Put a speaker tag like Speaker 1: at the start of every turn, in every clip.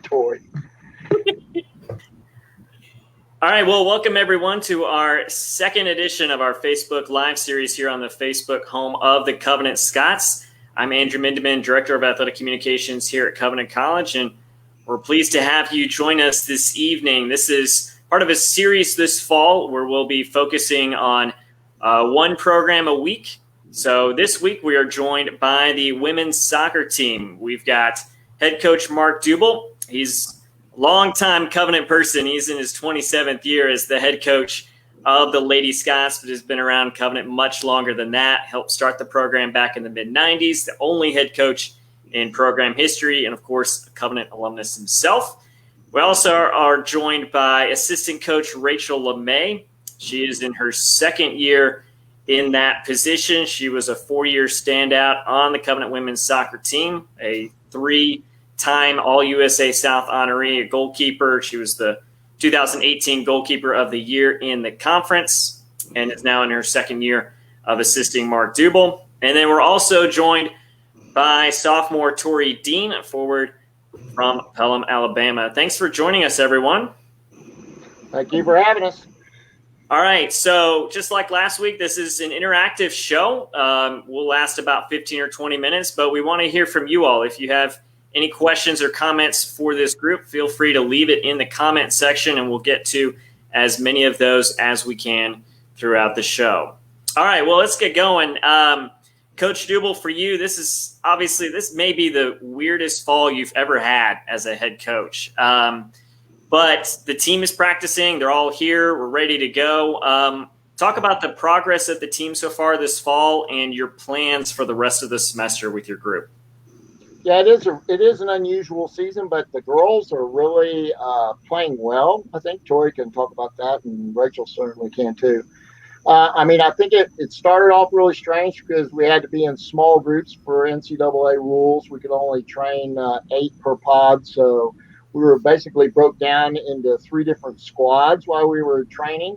Speaker 1: Toy.
Speaker 2: All right, well, welcome everyone to our second edition of our Facebook Live series here on the Facebook home of the Covenant Scots. I'm Andrew Mindeman, Director of Athletic Communications here at Covenant College, and we're pleased to have you join us this evening. This is part of a series this fall where we'll be focusing on one program a week. So this week we are joined by the women's soccer team. We've got head coach Mark Dubel. He's longtime Covenant person. He's in his 27th year as the head coach of the Lady Scots, but has been around Covenant much longer than that. Helped start the program back in the mid-90s, the only head coach in program history, and of course, a Covenant alumnus himself. We also are joined by assistant coach Rachel LeMay. She is in her second year in that position. She was a 4-year standout on the Covenant women's soccer team, a 3-time All-USA South honoree, a goalkeeper. She was the 2018 goalkeeper of the year in the conference and is now in her second year of assisting Mark Dubel. And then we're also joined by sophomore Tori Dean, a forward from Pelham, Alabama. Thanks for joining us, everyone.
Speaker 1: Thank you for having us.
Speaker 2: All right, so just like last week, this is an interactive show. We'll last about 15 or 20 minutes, but we want to hear from you all. If you have any questions or comments for this group, feel free to leave it in the comment section, and we'll get to as many of those as we can throughout the show. All right, well, let's get going. Coach Dubel, for you, this may be the weirdest fall you've ever had as a head coach. But the team is practicing. They're all here. We're ready to go. Talk about the progress of the team so far this fall and your plans for the rest of the semester with your group.
Speaker 1: Yeah, it is an unusual season, but the girls are really playing well. I think Tori can talk about that, and Rachel certainly can too. I think it started off really strange because we had to be in small groups for NCAA rules. We could only train 8 per pod, so we were basically broke down into 3 different squads while we were training.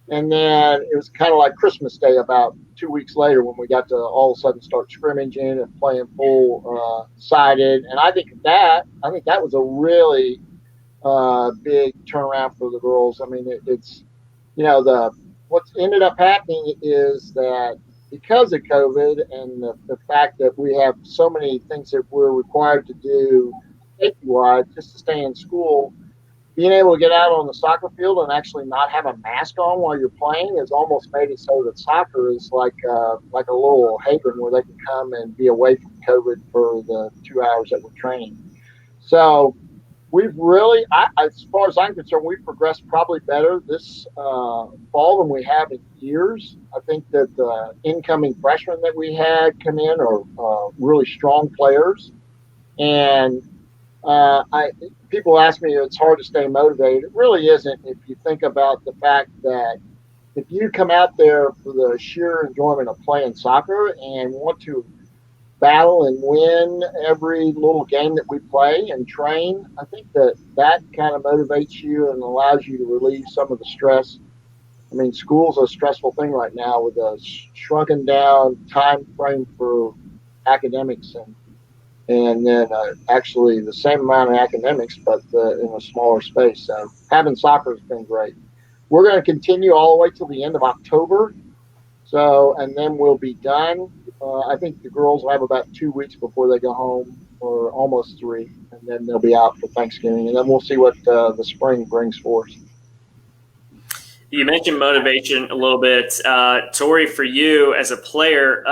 Speaker 1: And then it was kind of like Christmas Day about 2 weeks later when we got to all of a sudden start scrimmaging and playing full sided. And I think that was a really big turnaround for the girls. I mean, it's what's ended up happening is that because of COVID and the fact that we have so many things that we're required to do safety-wise just to stay in school, being able to get out on the soccer field and actually not have a mask on while you're playing has almost made it so that soccer is like a little haven where they can come and be away from COVID for the 2 hours that we're training. So we've really, as far as I'm concerned, we've progressed probably better this fall than we have in years. I think that the incoming freshmen that we had come in are really strong players. And people ask me if it's hard to stay motivated. It really isn't if you think about the fact that if you come out there for the sheer enjoyment of playing soccer and want to battle and win every little game that we play and train, I think that kind of motivates you and allows you to relieve some of the stress. I mean, school's a stressful thing right now with a shrunken down time frame for academics and then actually the same amount of academics, but in a smaller space. So having soccer has been great. We're going to continue all the way till the end of October. So, and then we'll be done. I think the girls will have about 2 weeks before they go home, or almost 3, and then they'll be out for Thanksgiving. And then we'll see what the spring brings for us.
Speaker 2: You mentioned motivation a little bit. Tori, for you as a player,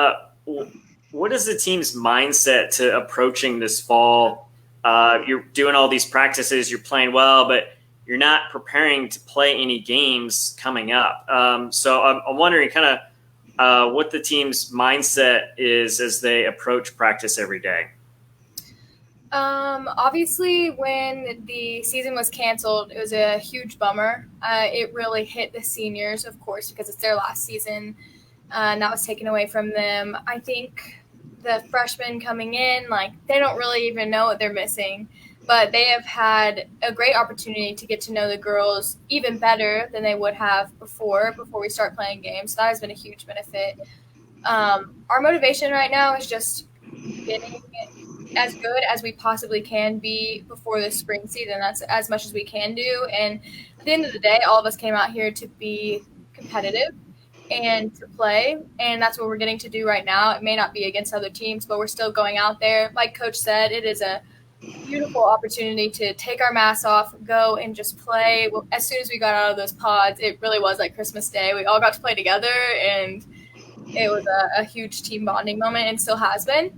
Speaker 2: what is the team's mindset to approaching this fall? You're doing all these practices, you're playing well, but you're not preparing to play any games coming up. So I'm wondering kind of what the team's mindset is as they approach practice every day.
Speaker 3: Obviously, when the season was canceled, it was a huge bummer. It really hit the seniors, of course, because it's their last season, and that was taken away from them. I think the freshmen coming in, they don't really even know what they're missing, but they have had a great opportunity to get to know the girls even better than they would have before we start playing games. So that has been a huge benefit. Our motivation right now is just getting as good as we possibly can be before the spring season. That's as much as we can do. And at the end of the day, all of us came out here to be competitive and to play, and that's what we're getting to do right now. It may not be against other teams, but we're still going out there. Like Coach said, it is a beautiful opportunity to take our masks off, go and just play. Well, as soon as we got out of those pods, it really was like Christmas Day. We all got to play together, and it was a huge team bonding moment, and still has been.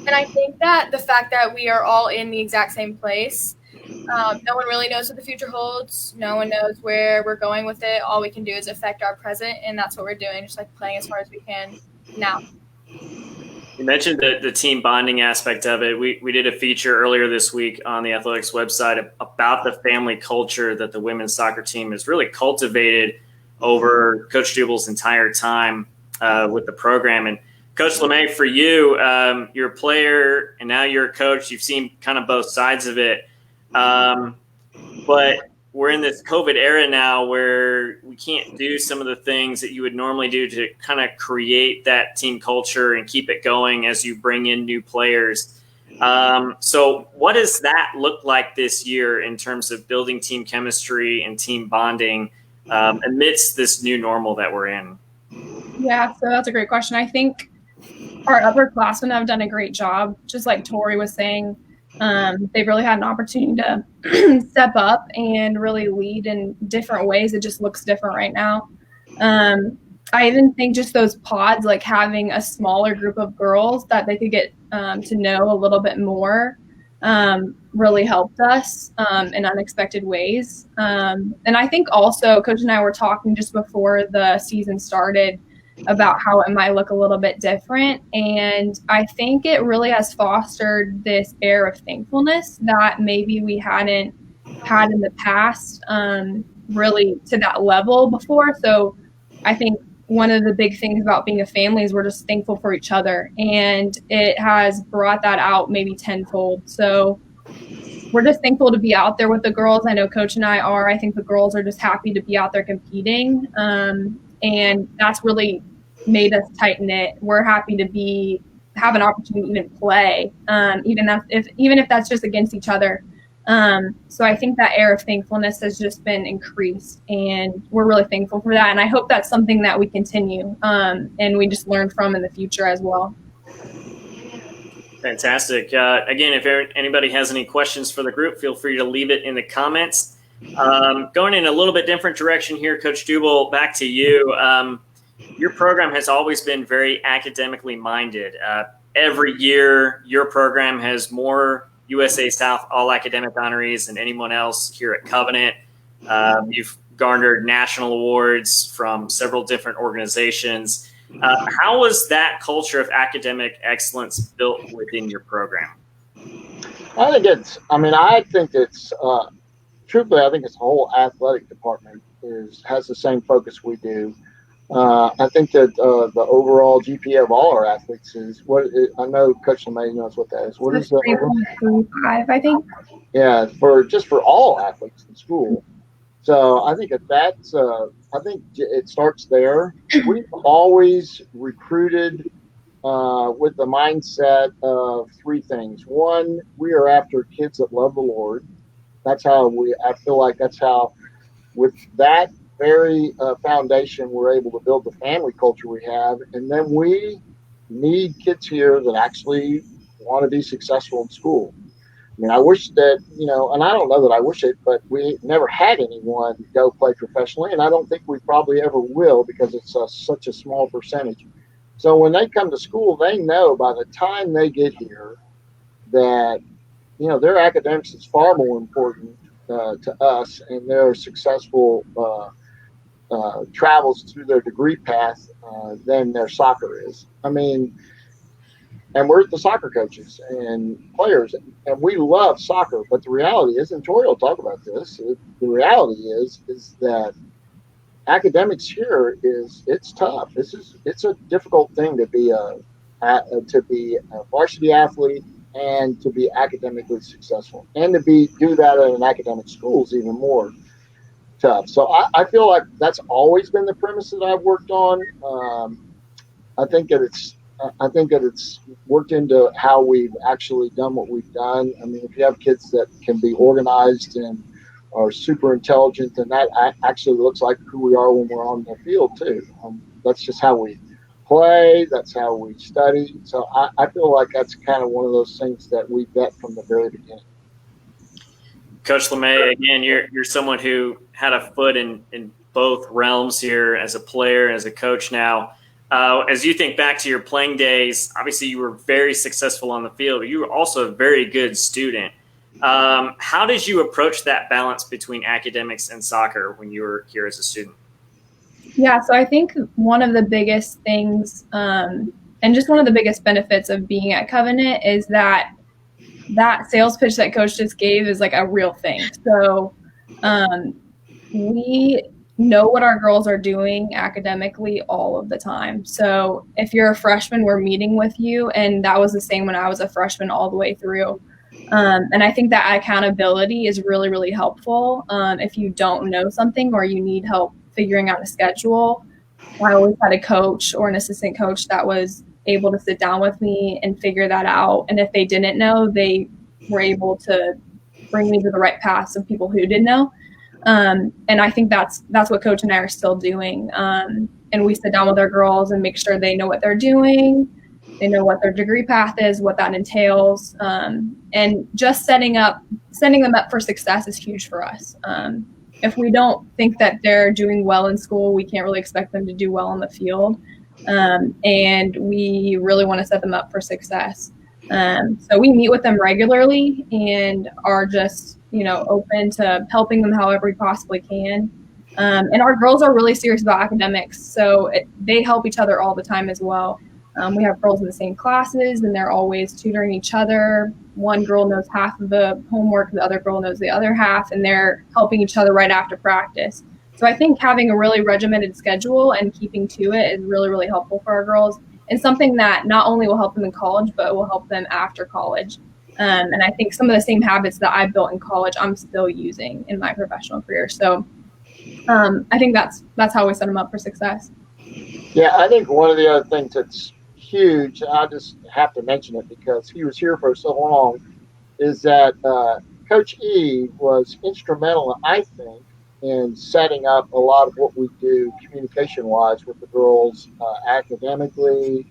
Speaker 3: And I think that the fact that we are all in the exact same place, no one really knows what the future holds. No one knows where we're going with it. All we can do is affect our present, and that's what we're doing, just like playing as hard as we can now.
Speaker 2: You mentioned the team bonding aspect of it. We did a feature earlier this week on the Athletics website about the family culture that the women's soccer team has really cultivated over Coach Jubel's entire time with the program. And Coach LeMay, for you, you're a player and now you're a coach. You've seen kind of both sides of it. But we're in this COVID era now where we can't do some of the things that you would normally do to kind of create that team culture and keep it going as you bring in new players. So what does that look like this year in terms of building team chemistry and team bonding amidst this new normal that we're in?
Speaker 4: Yeah, so that's a great question. I think our upperclassmen have done a great job, just like Tori was saying. They've really had an opportunity to step up and really lead in different ways. It just looks different right now. I even think just those pods, like having a smaller group of girls that they could get to know a little bit more, really helped us in unexpected ways. And I think also Coach and I were talking just before the season started about how it might look a little bit different. And I think it really has fostered this air of thankfulness that maybe we hadn't had in the past, really to that level before. So I think one of the big things about being a family is we're just thankful for each other, and it has brought that out maybe tenfold. So we're just thankful to be out there with the girls. I know Coach and I are. I think the girls are just happy to be out there competing. And that's really made us tight knit. We're happy to have an opportunity to even play, even if that's just against each other. So I think that air of thankfulness has just been increased, and we're really thankful for that. And I hope that's something that we continue and we just learn from in the future as well.
Speaker 2: Fantastic. Again, if anybody has any questions for the group, feel free to leave it in the comments. Going in a little bit different direction here, Coach Jubel, back to you. Your program has always been very academically minded. Every year, your program has more USA South all academic honorees than anyone else here at Covenant. You've garnered national awards from several different organizations. How was that culture of academic excellence built within your program?
Speaker 1: I think it's truthfully, I think its whole athletic department has the same focus we do. I think that the overall GPA of all our athletes is I know Coach LeMay knows what that is. What is that?
Speaker 4: 3.35, I think.
Speaker 1: Yeah, for all athletes in school. So I think that's I think it starts there. We've always recruited with the mindset of three things. One, we are after kids that love the Lord. That's how I feel like that's how, with that very foundation, we're able to build the family culture we have. And then we need kids here that actually want to be successful in school. I mean, I wish that, and I don't know that I wish it, but we never had anyone go play professionally. And I don't think we probably ever will, because it's such a small percentage. So when they come to school, they know by the time they get here that, their academics is far more important to us, and their successful travels through their degree path than their soccer is. I mean, and we're the soccer coaches and players, and we love soccer. But the reality is, and Tori will talk about this, the reality is that academics here it's tough. It's a difficult thing to be a varsity athlete and to be academically successful, and to do that at an academic school is even more tough. So I feel like that's always been the premise that I've worked on. I think that I think that it's worked into how we've actually done what we've done. I mean, if you have kids that can be organized and are super intelligent, then that actually looks like who we are when we're on the field too. That's just how we play. That's how we study. So I feel like that's kind of one of those things that we vet from the very beginning.
Speaker 2: Coach LeMay, again, you're someone who had a foot in both realms here as a player, as a coach now. As you think back to your playing days, obviously you were very successful on the field. You were also a very good student. How did you approach that balance between academics and soccer when you were here as a student?
Speaker 4: Yeah, so I think one of the biggest things and just one of the biggest benefits of being at Covenant is that sales pitch that Coach just gave is like a real thing. So we know what our girls are doing academically all of the time. So if you're a freshman, we're meeting with you, and that was the same when I was a freshman all the way through. And I think that accountability is really, really helpful. If you don't know something or you need help figuring out a schedule, I always had a coach or an assistant coach that was able to sit down with me and figure that out. And if they didn't know, they were able to bring me to the right paths of people who did know. And I think that's what Coach and I are still doing. And we sit down with our girls and make sure they know what they're doing. They know what their degree path is, what that entails. And just setting them up for success is huge for us. If we don't think that they're doing well in school, we can't really expect them to do well on the field. And we really want to set them up for success. So we meet with them regularly and are just, open to helping them however we possibly can. And our girls are really serious about academics, so they help each other all the time as well. We have girls in the same classes, and they're always tutoring each other. One girl knows half of the homework, the other girl knows the other half, and they're helping each other right after practice. So I think having a really regimented schedule and keeping to it is really, really helpful for our girls, and something that not only will help them in college, but will help them after college. And I think some of the same habits that I built in college, I'm still using in my professional career. So I think that's how we set them up for success.
Speaker 1: Yeah, I think one of the other things that's huge, I just have to mention it because he was here for so long, is that Coach E was instrumental, I think, in setting up a lot of what we do communication-wise with the girls, academically,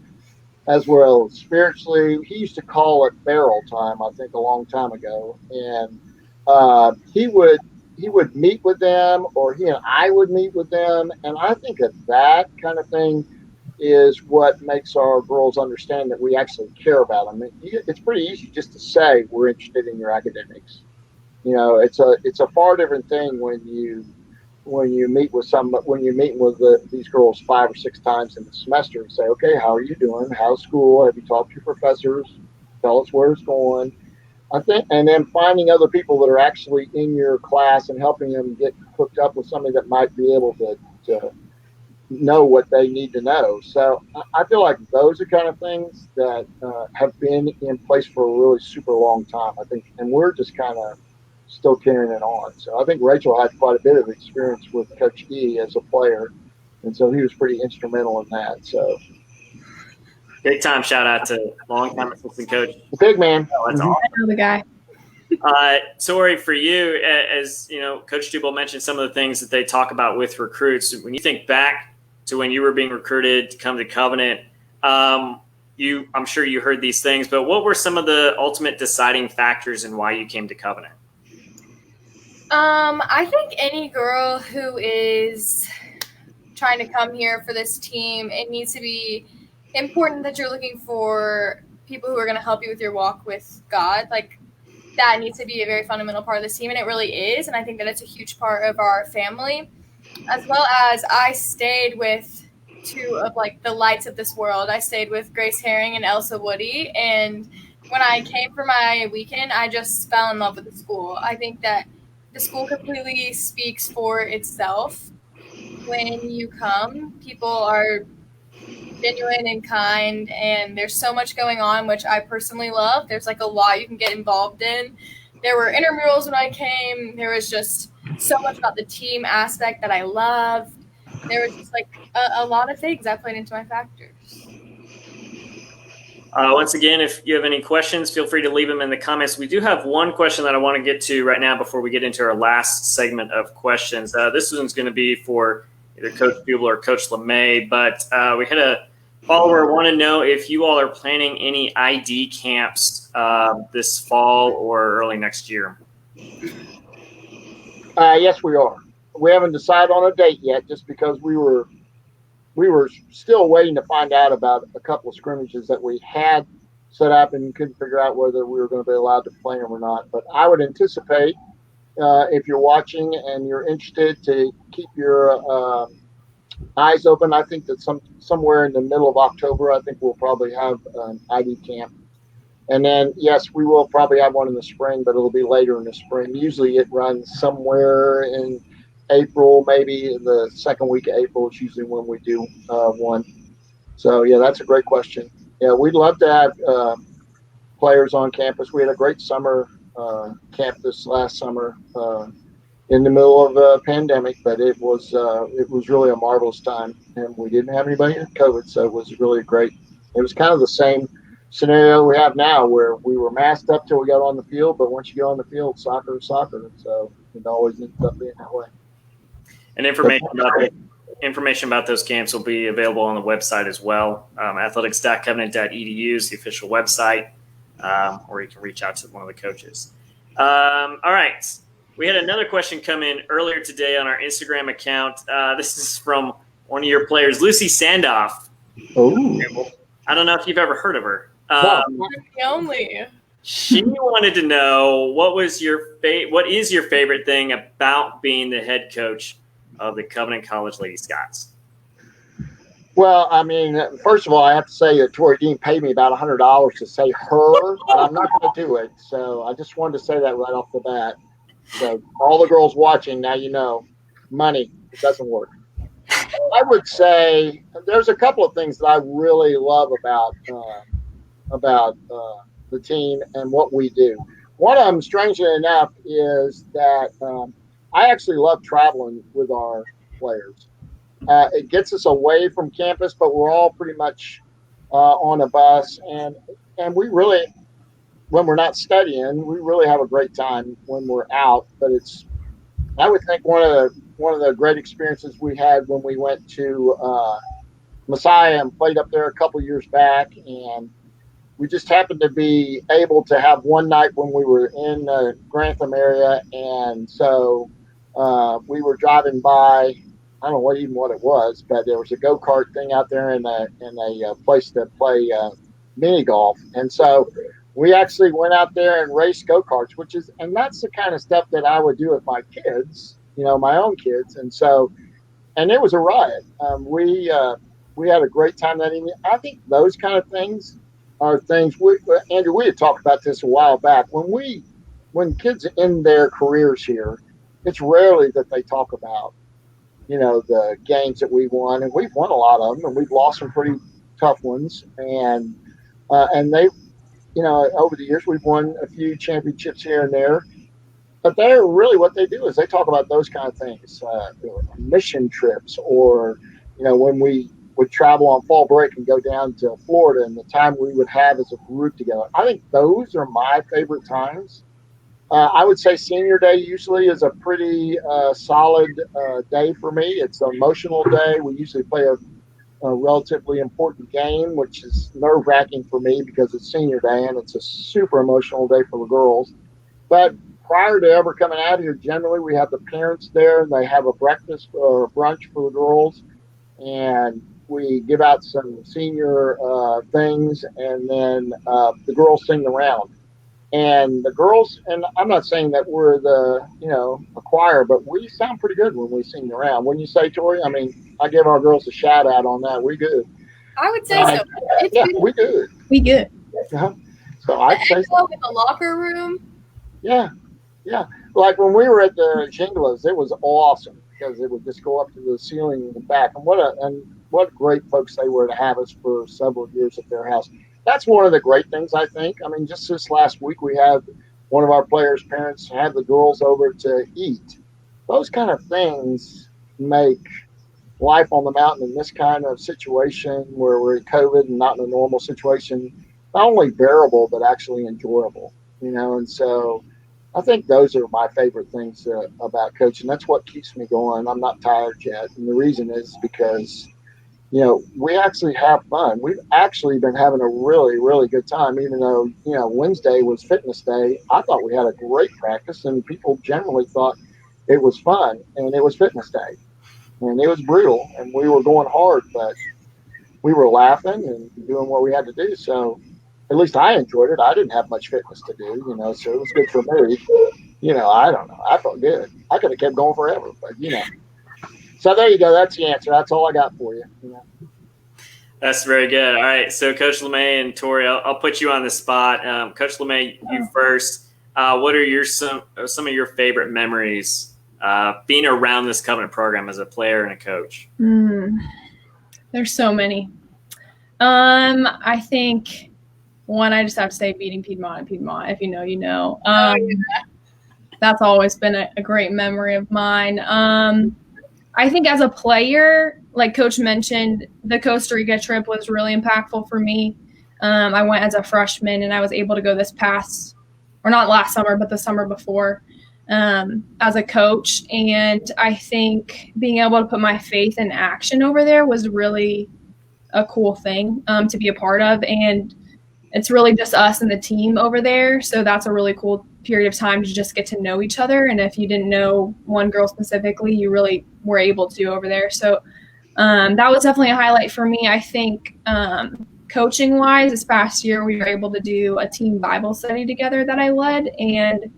Speaker 1: as well as spiritually. He used to call it barrel time, I think, a long time ago. And he would meet with them, or he and I would meet with them. And I think that kind of thing is what makes our girls understand that we actually care about them. It's pretty easy just to say we're interested in your academics. It's a far different thing when you meet with these girls 5 or 6 times in the semester and say, okay, how are you doing? How's school? Have you talked to your professors? Tell us where it's going. I think, and then finding other people that are actually in your class and helping them get hooked up with somebody that might be able to know what they need to know. So I feel like those are kind of things that have been in place for a really super long time, I think, and we're just kind of still carrying it on. So I think Rachel had quite a bit of experience with Coach E as a player, and so he was pretty instrumental in that. So
Speaker 2: big time shout out to long-time assistant coach.
Speaker 1: The big man.
Speaker 2: Oh, that's awesome.
Speaker 4: I know the guy.
Speaker 2: Tori, for you, as Coach Jubal mentioned some of the things that they talk about with recruits. When you think back to when you were being recruited to come to Covenant, I'm sure you heard these things, but what were some of the ultimate deciding factors in why you came to Covenant?
Speaker 3: I think any girl who is trying to come here for this team, it needs to be important that you're looking for people who are going to help you with your walk with God. Like, that needs to be a very fundamental part of this team, and it really is. And I think that it's a huge part of our family, as well as I stayed with 2 of the lights of this world. I stayed with Grace Herring and Elsa Woody, and when I came for my weekend, I just fell in love with the school. I think that the school completely speaks for itself. When you come, people are genuine and kind, and there's so much going on, which I personally love. There's a lot you can get involved in. There were intramurals when I came. There was just so much about the team aspect that I loved. There was just a lot of things that played into my factors.
Speaker 2: Once again, if you have any questions, feel free to leave them in the comments. We do have one question that I want to get to right now before we get into our last segment of questions. This one's going to be for either Coach Bubel or Coach LeMay, but we had a follower want to know if you all are planning any ID camps this fall or early next year.
Speaker 1: Yes, we are. We haven't decided on a date yet, just because we were still waiting to find out about a couple of scrimmages that we had set up and couldn't figure out whether we were going to be allowed to play them or not. But I would anticipate, if you're watching and you're interested, to keep your eyes open. I think that somewhere in the middle of October, I think we'll probably have an ID camp. And then, yes, we will probably have one in the spring, but it'll be later in the spring. Usually it runs somewhere in April, maybe the second week of April is usually when we do one. So, yeah, that's a great question. Yeah, we'd love to have players on campus. We had a great summer camp this last summer in the middle of a pandemic, but it was really a marvelous time, and we didn't have anybody in COVID, so it was really great. It was kind of the same scenario we have now, where we were masked up till we got on the field, but once you get on the field, soccer is soccer, so it always ends up being that way.
Speaker 2: And information about those camps will be available on the website as well. Athletics.covenant.edu is the official website, or you can reach out to one of the coaches. All right. We had another question come in earlier today on our Instagram account. This is from one of your players, Lucy Sandoff.
Speaker 1: Oh.
Speaker 2: I don't know if you've ever heard of her.
Speaker 3: Only.
Speaker 2: She wanted to know what is your favorite thing about being the head coach of the Covenant College Lady Scots?
Speaker 1: Well, I mean, first of all, I have to say that Tori Dean paid me about $100 to say her, but I'm not going to do it. So I just wanted to say that right off the bat. So all the girls watching, now you know, money, it doesn't work. I would say there's a couple of things that I really love about the team and what we do. One of them, strangely enough, is that I actually love traveling with our players. It gets us away from campus, but we're all pretty much on a bus, and we really, when we're not studying, we really have a great time when we're out. But I would think one of the great experiences we had when we went to Messiah and played up there a couple years back, and we just happened to be able to have one night when we were in the Grantham area, and so we were driving by. I don't know what it was, but there was a go-kart thing out there and a place to play mini golf, and so we actually went out there and raced go-karts, and that's the kind of stuff that I would do with my kids, my own kids, and it was a riot. We had a great time that evening. I think those kind of things are things. Andrew, we had talked about this a while back. When kids end their careers here, it's rarely that they talk about the games that we won, and we've won a lot of them, and we've lost some pretty tough ones, and they, over the years we've won a few championships here and there. But they're really, what they do is they talk about those kind of things, mission trips, or when we would travel on fall break and go down to Florida, and the time we would have as a group together. I think those are my favorite times. I would say senior day usually is a pretty solid day for me. It's an emotional day. We usually play a relatively important game, which is nerve-wracking for me because it's senior day and it's a super emotional day for the girls. But prior to ever coming out here, generally we have the parents there, and they have a breakfast or a brunch for the girls, and we give out some senior things, and then the girls sing the round. And the girls, and I'm not saying that we're a choir, but we sound pretty good when we sing the round. Wouldn't you say, Tori? I mean, I give our girls a shout out on that. We good.
Speaker 3: I would say so.
Speaker 1: Yeah, we good.
Speaker 4: We good.
Speaker 1: So I'd say so.
Speaker 3: In the locker room.
Speaker 1: Yeah. Like when we were at the Jinglas, it was awesome because it would just go up to the ceiling in the back. And what great folks they were to have us for several years at their house. That's one of the great things, I think. I mean, just this last week, we had one of our players' parents have the girls over to eat. Those kind of things make life on the mountain in this kind of situation where we're in COVID and not in a normal situation not only bearable but actually enjoyable. And so I think those are my favorite things about coaching. That's what keeps me going. I'm not tired yet, and the reason is because we actually have fun. We've actually been having a really, really good time, even though, Wednesday was fitness day. I thought we had a great practice, and people generally thought it was fun, and it was fitness day. And it was brutal, and we were going hard, but we were laughing and doing what we had to do. So at least I enjoyed it. I didn't have much fitness to do, so it was good for me. I don't know. I felt good. I could have kept going forever, but, So there you go. That's the answer. That's all I got for you.
Speaker 2: That's very good. All right. So Coach LeMay and Tori, I'll put you on the spot. Coach LeMay, you first. What are some of your favorite memories being around this Covenant program as a player and a coach?
Speaker 4: There's so many. I think one, I just have to say beating Piedmont and Piedmont. If you know, you know. That's always been a great memory of mine. I think as a player, like Coach mentioned, the Costa Rica trip was really impactful for me. I went as a freshman, and I was able to go not last summer, but the summer before, as a coach. And I think being able to put my faith in action over there was really a cool thing to be a part of. And it's really just us and the team over there. So that's a really cool period of time to just get to know each other. And if you didn't know one girl specifically, you really were able to over there. So that was definitely a highlight for me. I think coaching wise, this past year, we were able to do a team Bible study together that I led. And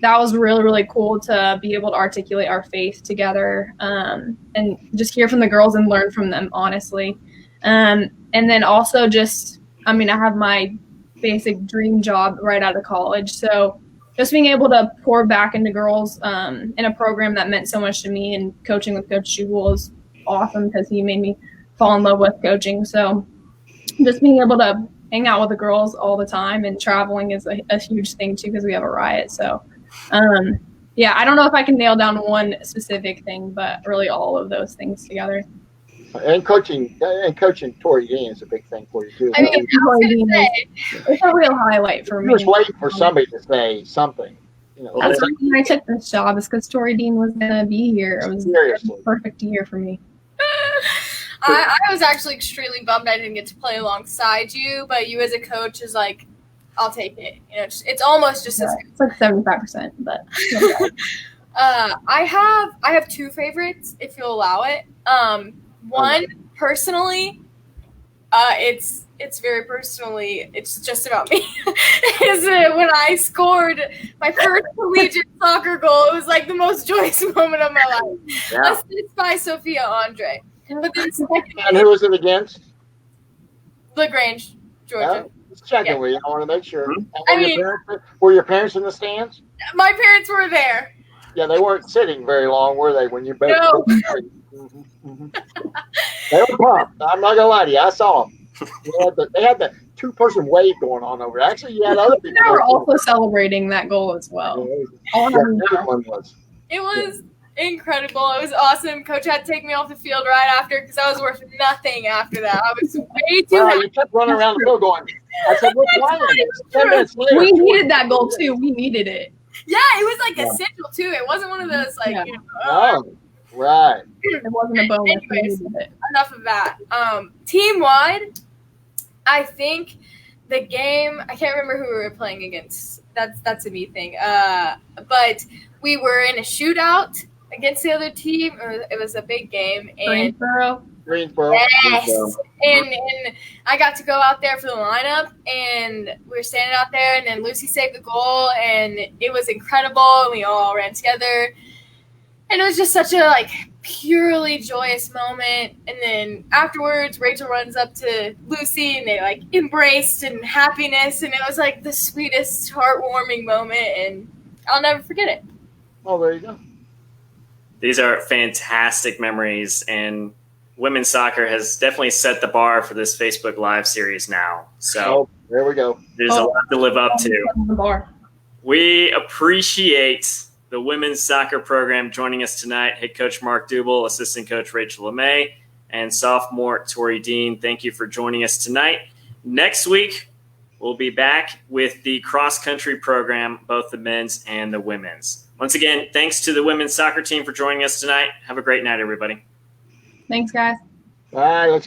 Speaker 4: that was really, really cool to be able to articulate our faith together and just hear from the girls and learn from them, honestly. And then also I have my basic dream job right out of college. So just being able to pour back into girls in a program that meant so much to me, and coaching with Coach Jubel is awesome because he made me fall in love with coaching. So just being able to hang out with the girls all the time, and traveling is a huge thing too because we have a riot. So I don't know if I can nail down one specific thing, but really all of those things together.
Speaker 1: And coaching Tori Dean is a big thing for you too.
Speaker 4: It's a real highlight for me.
Speaker 1: You just waiting for somebody to say something.
Speaker 4: That's the reason I took this job, is because Tori Dean was gonna be here. It was a perfect year for me.
Speaker 3: I was actually extremely bummed I didn't get to play alongside you, but you as a coach is like, I'll take it. It's almost just as good.
Speaker 4: It's like 75%, but
Speaker 3: I have two favorites, if you'll allow it. One, personally, it's very personally, it's just about me, is when I scored my first collegiate soccer goal. It was like the most joyous moment of my life.
Speaker 1: Yeah.
Speaker 3: Assist by Sophia Andre. But then
Speaker 1: And who was it against?
Speaker 3: LaGrange, Georgia.
Speaker 1: Just checking with you. I want to make sure.
Speaker 3: I
Speaker 1: Were your parents in the stands?
Speaker 3: My parents were there.
Speaker 1: Yeah, they weren't sitting very long, were they? When you both?
Speaker 3: No.
Speaker 1: They were pumped. I'm not gonna lie to you. I saw them. They had the two-person wave going on over. Actually, you had other people.
Speaker 4: They were also celebrating that goal as well.
Speaker 1: Everyone was.
Speaker 3: It was incredible. It was awesome. Coach had to take me off the field right after because I was worth nothing after that. I was way too happy.
Speaker 1: You kept running around the field going. I said, "What's wrong with this?" 10 minutes later.
Speaker 4: We needed that goal too. We needed it.
Speaker 3: Yeah, it was like essential too. It wasn't one of those
Speaker 1: Right.
Speaker 4: It wasn't a bonus.
Speaker 3: Anyways, enough of that. Team wide, I think the game, I can't remember who we were playing against. That's a me thing. But we were in a shootout against the other team. It was a big game. And
Speaker 1: Greensboro.
Speaker 3: Yes. And I got to go out there for the lineup, and we were standing out there, and then Lucy saved the goal, and it was incredible, and we all ran together. And it was just such a purely joyous moment. And then afterwards, Rachel runs up to Lucy, and they embraced and happiness, and it was the sweetest, heartwarming moment, and I'll never forget it.
Speaker 1: Oh, there you go.
Speaker 2: These are fantastic memories, and women's soccer has definitely set the bar for this Facebook Live series now. So
Speaker 1: there we go.
Speaker 2: There's a lot to live up to. We appreciate the women's soccer program joining us tonight. Head coach Mark Dubel, assistant coach Rachel LeMay, and sophomore Tori Dean. Thank you for joining us tonight. Next week, we'll be back with the cross-country program, both the men's and the women's. Once again, thanks to the women's soccer team for joining us tonight. Have a great night, everybody.
Speaker 4: Thanks, guys.
Speaker 1: All right, let's